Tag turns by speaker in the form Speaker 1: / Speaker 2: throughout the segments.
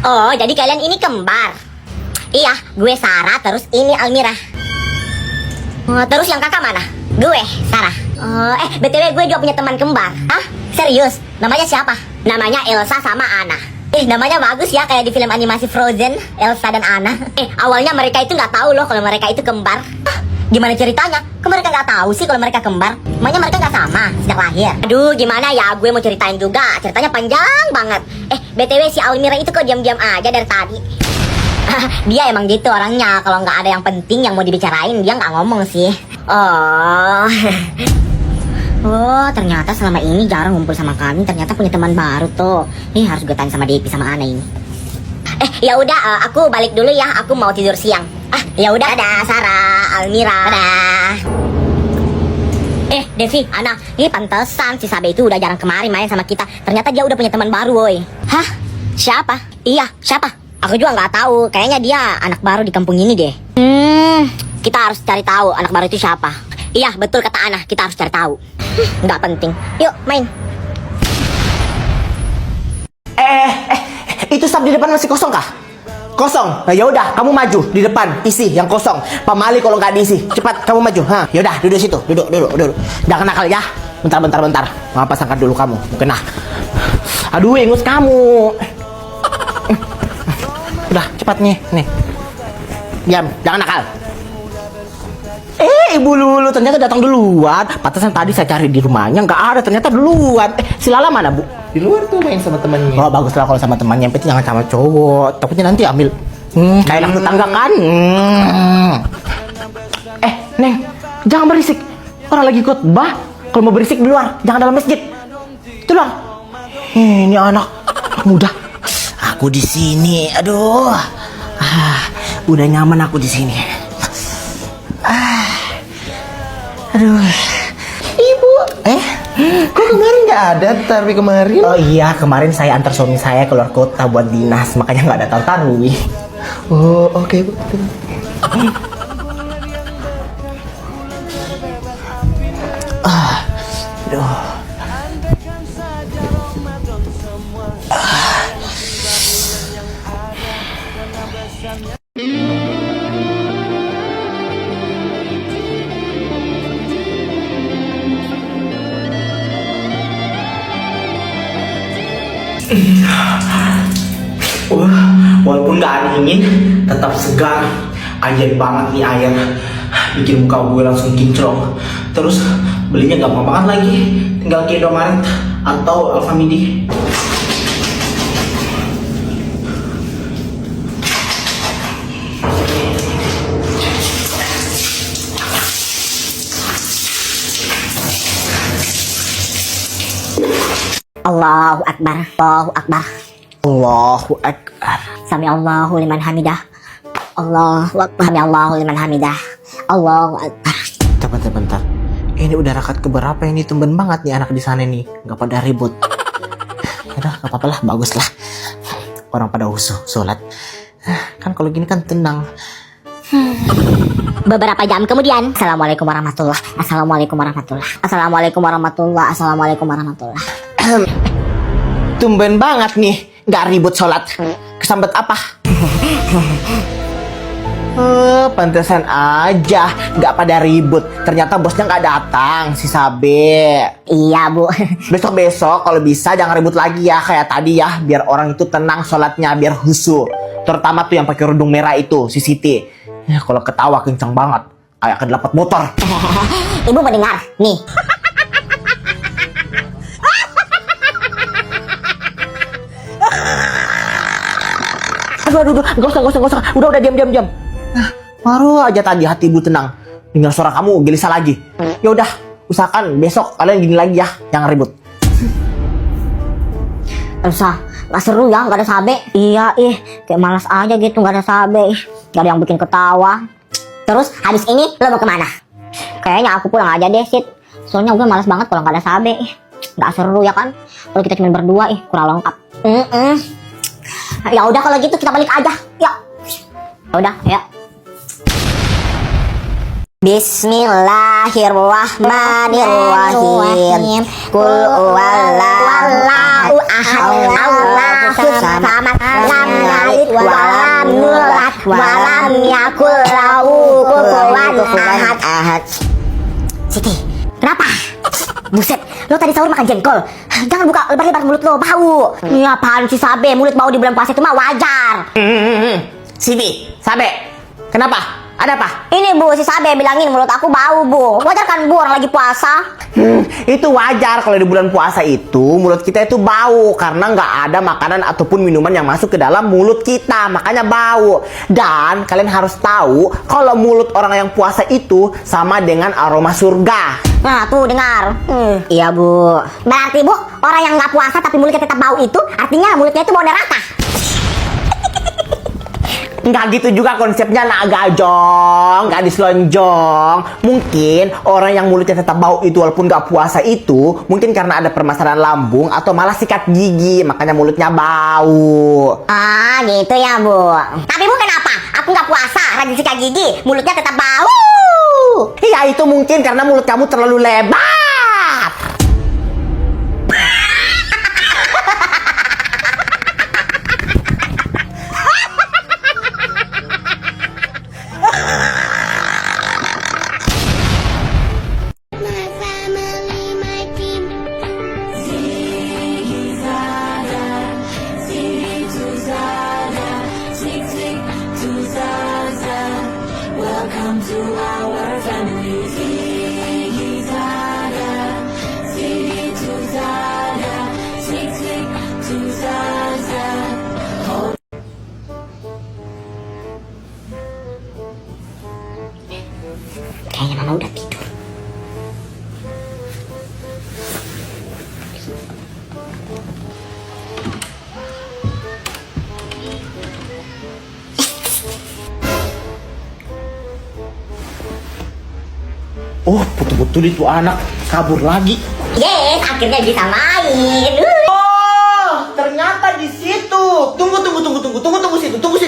Speaker 1: Oh, jadi kalian ini kembar? Iya, gue Sarah, terus ini Almira. Oh, terus yang kakak mana? Gue, Sarah. BTW gue juga punya teman kembar. Hah? Serius? Namanya siapa? Namanya Elsa sama Anna. Namanya bagus ya, kayak di film animasi Frozen, Elsa dan Anna. Awalnya mereka itu nggak tahu loh kalau mereka itu kembar. Gimana ceritanya? Kok mereka nggak tahu sih kalau mereka kembar? Emangnya mereka nggak sama sejak lahir? Aduh, gimana ya? Gue mau ceritain juga. Ceritanya panjang banget. BTW si Almira itu kok diam-diam aja dari tadi. Dia emang gitu orangnya. Kalau nggak ada yang penting yang mau dibicarain, dia nggak ngomong sih. Oh, ternyata selama ini jarang ngumpul sama kami. Ternyata punya teman baru tuh. Harus gue tanya sama Depi sama Ana ini. Ya udah, aku balik dulu ya. Aku mau tidur siang. Ya udah. Dadah, Sarah, Almira. Dadah. Devi, Ana, ini pantesan si Sabe itu udah jarang kemari main sama kita. Ternyata dia udah punya teman baru, woi. Hah? Siapa? Iya, siapa? Aku juga nggak tahu. Kayaknya dia anak baru di kampung ini deh. Kita harus cari tahu anak baru itu siapa. Iya, betul kata Ana. Kita harus cari tahu. Nggak penting. Yuk, main.
Speaker 2: Itu sub di depan masih kosong kah? Kosong. Nah, ya udah, kamu maju di depan, isi yang kosong. Pamali kalau nggak diisi. Cepat, kamu maju. Ya udah, duduk situ. Duduk. Jangan nakal ya. Bentar. Mau pasangkan dulu kamu. Mungkin Aduh, ingus kamu. Udah, cepat nih. Diam, jangan nakal. Ibu Lulu ternyata datang duluan. Pantesan tadi saya cari di rumahnya nggak ada, ternyata duluan. Si Lala mana, Bu?
Speaker 3: Di luar tuh main sama temannya.
Speaker 2: Oh, bagus lah kalau sama temannya. Yang penting jangan sama cowok. Takutnya nanti ambil kayak anak tetangga kan. Neng, jangan berisik. Orang lagi khotbah. Kalau mau berisik di luar, jangan dalam masjid. Itu lah. Ini anak muda. Aku di sini. Aduh. Udah nyaman aku di sini. Aduh.
Speaker 3: Ibu. Kok kemarin nggak ada? Tapi kemarin.
Speaker 2: Oh iya, kemarin saya antar suami saya keluar kota buat dinas, makanya nggak datang Tanwi.
Speaker 3: Oh, oke, Bu.
Speaker 2: Aduh. Walaupun gak dingin, tetap segar. Ajaib banget nih air. Bikin muka gue langsung kinclong. Terus belinya gampang banget lagi. Tinggal ke Indomaret atau Alfamidi.
Speaker 1: Allahu Akbar. Allahu Akbar.
Speaker 2: Allahu Akbar.
Speaker 1: Sami Allahu liman hamidah. Allahu Akbar. Sami Allahu liman hamidah. Allahu Akbar.
Speaker 2: Bentar. Ini udah rakaat keberapa ini? Tumben banget nih anak di sana nih. Gak pada ribut. Udah, gak apa-apa lah. Bagus lah. Orang pada husu, sholat. Kan kalau gini kan tenang.
Speaker 1: Beberapa jam kemudian, Assalamualaikum warahmatullah. Assalamualaikum warahmatullah. Assalamualaikum warahmatullah. Assalamualaikum warahmatullah.
Speaker 2: Tumben banget nih. Gak ribut sholat. Kesambet apa? Pantesan aja gak pada ribut. Ternyata bosnya gak datang, si Sabe.
Speaker 1: Iya, Bu.
Speaker 2: Besok-besok kalau bisa jangan ribut lagi ya kayak tadi ya. Biar orang itu tenang sholatnya, biar khusyuk. Terutama tuh yang pakai kerudung merah itu, si Siti. Kalau ketawa kencang banget, kayak kedelapan motor.
Speaker 1: Ibu mendengar, nih.
Speaker 2: Aduh, gak usah. Udah, diam. Baru aja tadi hati ibu tenang. Dengar suara kamu gelisah lagi. Ya udah, usahakan besok kalian gini lagi ya, jangan ribut.
Speaker 1: Elsa, gak seru ya, gak ada Sabe. Iya, kayak malas aja gitu, gak ada Sabe. Gak ada yang bikin ketawa. Terus, habis ini lo mau kemana? Kayaknya aku pulang aja deh, Sid. Soalnya gue malas banget kalau gak ada Sabe. Gak seru ya kan? Kalau kita cuma berdua, kurang lengkap. Ya udah kalau gitu kita balik aja. Ya udah, ya. Bismillahirrahmanirrahim. Qul huwallahu ahad. Allahu samad. Lam walam yulad walam yakul lahu kufuwan ahad. Siti, kenapa? Buset, lo tadi sahur makan jengkol. Jangan buka lebar-lebar mulut lo, bau. Ini apaan sih Sabe? Mulut bau di bulan puasa itu mah wajar.
Speaker 2: Siti, Sabe, kenapa? Ada apa?
Speaker 1: Ini Bu, si Sabe bilangin mulut aku bau Bu. Wajar kan Bu, orang lagi puasa?
Speaker 2: Itu wajar kalau di bulan puasa itu mulut kita itu bau karena nggak ada makanan ataupun minuman yang masuk ke dalam mulut kita, makanya bau. Dan kalian harus tahu kalau mulut orang yang puasa itu sama dengan aroma surga.
Speaker 1: Nah tuh dengar. Iya Bu. Berarti Bu, orang yang nggak puasa tapi mulutnya tetap bau itu artinya mulutnya itu bau neraka.
Speaker 2: Nggak gitu juga konsepnya, nak gajong, gadis lonjong. Mungkin orang yang mulutnya tetap bau itu walaupun nggak puasa itu mungkin karena ada permasalahan lambung atau malah sikat gigi, makanya mulutnya bau.
Speaker 1: Ah gitu ya Bu. Tapi Bu kenapa? Aku nggak puasa, rajin sikat gigi, mulutnya tetap bau.
Speaker 2: Ya itu mungkin karena mulut kamu terlalu lebar.
Speaker 1: Kayaknya Mama udah tidur.
Speaker 2: Oh, betul-betul itu anak kabur lagi.
Speaker 1: Yes, akhirnya bisa main.
Speaker 2: Oh, ternyata di situ. Tunggu situ.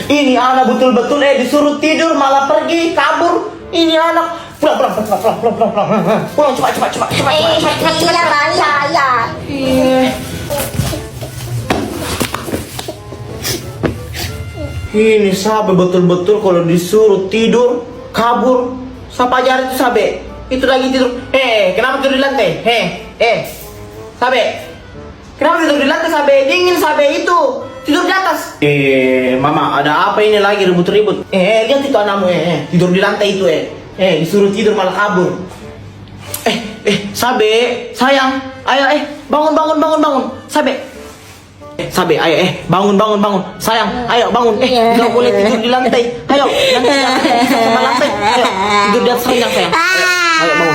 Speaker 2: Ini anak betul-betul disuruh tidur malah pergi kabur. Ini anak pulang. Pulang cepat.
Speaker 1: Iya Bang, ya.
Speaker 2: Ini Sabe betul-betul kalau disuruh tidur kabur. Siapa ajar itu Sabe? Itu lagi tidur. Kenapa tidur di lantai? Sabe. Kenapa tidur di lantai Sabe? Dingin Sabe itu. Tidur di atas. Mama, ada apa ini lagi ribut-ribut? Lihat itu anakmu tidur di lantai itu disuruh tidur malah kabur. Sabe, sayang. Ayo bangun. Sabe, ayo bangun. Sayang, ayo bangun. Nggak boleh tidur di lantai. Ayo, nanti sama lantai. Ayo, tidur di atas ranjang sayang. Ayo bangun.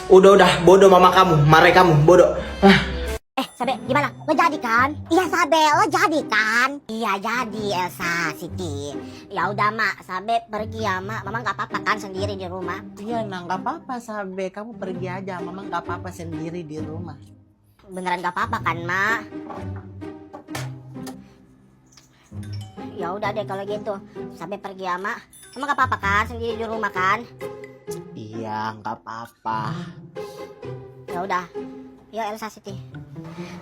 Speaker 2: Udah, bodoh mama kamu, marah kamu, bodoh.
Speaker 1: Sabe, gimana? Lo jadi kan? Iya Sabe, lo jadi kan? Iya jadi Elsa, Siti. Ya udah Mak, Sabe pergi ya Mak. Mama nggak apa-apa kan sendiri di rumah?
Speaker 2: Iya, nggak apa-apa Sabe, kamu pergi aja, mama nggak apa-apa sendiri di rumah.
Speaker 1: Beneran nggak apa-apa kan Mak? Ya udah deh kalau gitu, Sabe pergi ya Mak. Mama nggak apa-apa kan sendiri di rumah kan?
Speaker 2: Iya, nggak apa-apa.
Speaker 1: Ya udah. Ya Elsa Siti.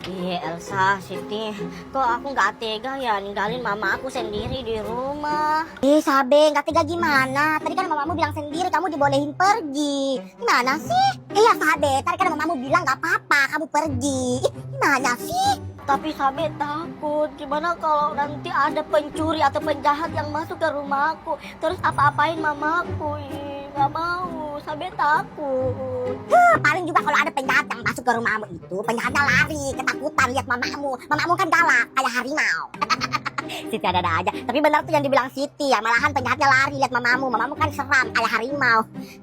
Speaker 1: Iya Elsa Siti, kok aku nggak tega ya ninggalin mama aku sendiri di rumah. Sabe, nggak tega gimana? Tadi kan mamamu bilang sendiri kamu dibolehin pergi. Gimana sih? Iya Sabe, tadi kan mamamu bilang nggak apa-apa kamu pergi. Gimana sih? Tapi Sabe takut, gimana kalau nanti ada pencuri atau penjahat yang masuk ke rumahku, terus apa-apain mamaku? Nggak mau, Sabe takut. Paling juga kalau ada penjahat yang masuk ke rumahmu itu, penjahatnya lari, ketakutan lihat mamamu. Mamamu kan galak, kayak harimau. Siti ada-ada aja. Tapi benar tuh yang dibilang Siti ya, malahan penjahatnya lari lihat mamamu. Mamamu kan seram, kayak harimau.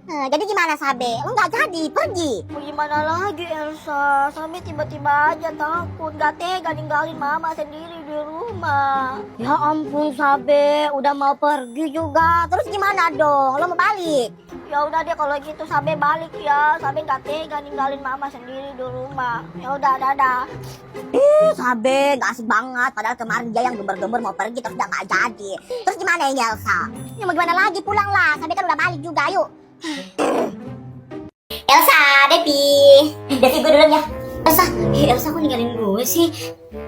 Speaker 1: Jadi gimana Sabe? Lo nggak jadi pergi? Gimana lagi Elsa? Sabe tiba-tiba aja takut, nggak tega ninggalin mama sendiri di rumah. Ya ampun Sabe, udah mau pergi juga. Terus gimana dong? Lo mau balik? Ya udah deh kalau gitu Sabe balik ya. Sabe nggak tega ninggalin mama sendiri di rumah. Ya udah dadah. Sabe nggak asik banget. Padahal kemarin dia yang gembar-gembar mau pergi terus udah nggak jadi. Terus gimana ini Elsa? Ya mau gimana lagi, pulang lah. Sabe kan udah balik juga, yuk. Elsa, Depi. Depi gue duluan ya. Elsa kok ninggalin gue sih?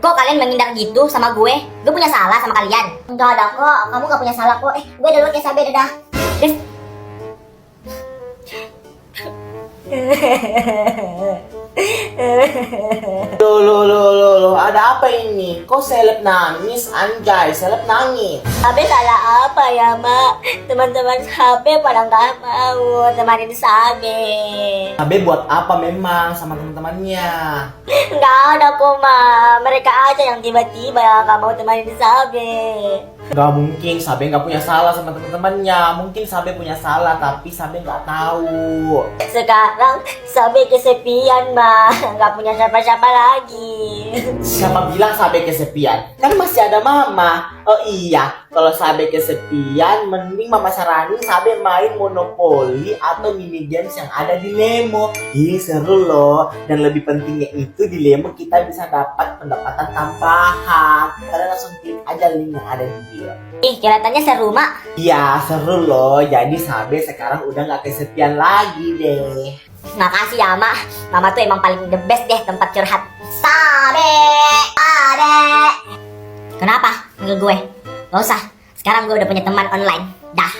Speaker 1: Kok kalian menghindar gitu sama gue? Gue punya salah sama kalian? Enggak ada kok, kamu gak punya salah kok. Gue duluan ya, Sabe, dadah.
Speaker 2: Loh, ada apa ini? Kok seleb nangis, anjay, seleb nangis.
Speaker 1: Sabe salah apa ya, Mak? Teman-teman Sabe pada nggak mau temanin Sabe.
Speaker 2: Sabe buat apa memang sama teman-temannya?
Speaker 1: Nggak ada kok, Mak. Mereka aja yang tiba-tiba nggak mau temanin Sabe.
Speaker 2: Gak mungkin, Sabe nggak punya salah sama teman-temannya. Mungkin Sabe punya salah, tapi Sabe nggak tahu.
Speaker 1: Sekarang Sabe kesepian, Mak. Nggak punya siapa-siapa lagi.
Speaker 2: Siapa bilang Sabe kesepian? Kan masih ada Mama. Oh iya, kalau Sabe kesepian, mending Mama saranin Sabe main monopoli atau mini games yang ada di Lemo. Ih, seru loh. Dan lebih pentingnya itu di Lemo kita bisa dapat pendapatan tambahan. Kalian langsung klik aja link yang ada di bio.
Speaker 1: Ih, kelihatannya seru, Mak.
Speaker 2: Iya, seru loh. Jadi Sabe sekarang udah nggak kesepian lagi deh.
Speaker 1: Makasih ya, Mak. Mama tuh emang paling the best deh tempat curhat. Sabe, Ade. Kenapa? Manggil gue? Gak usah. Sekarang gue udah punya teman online. Dah.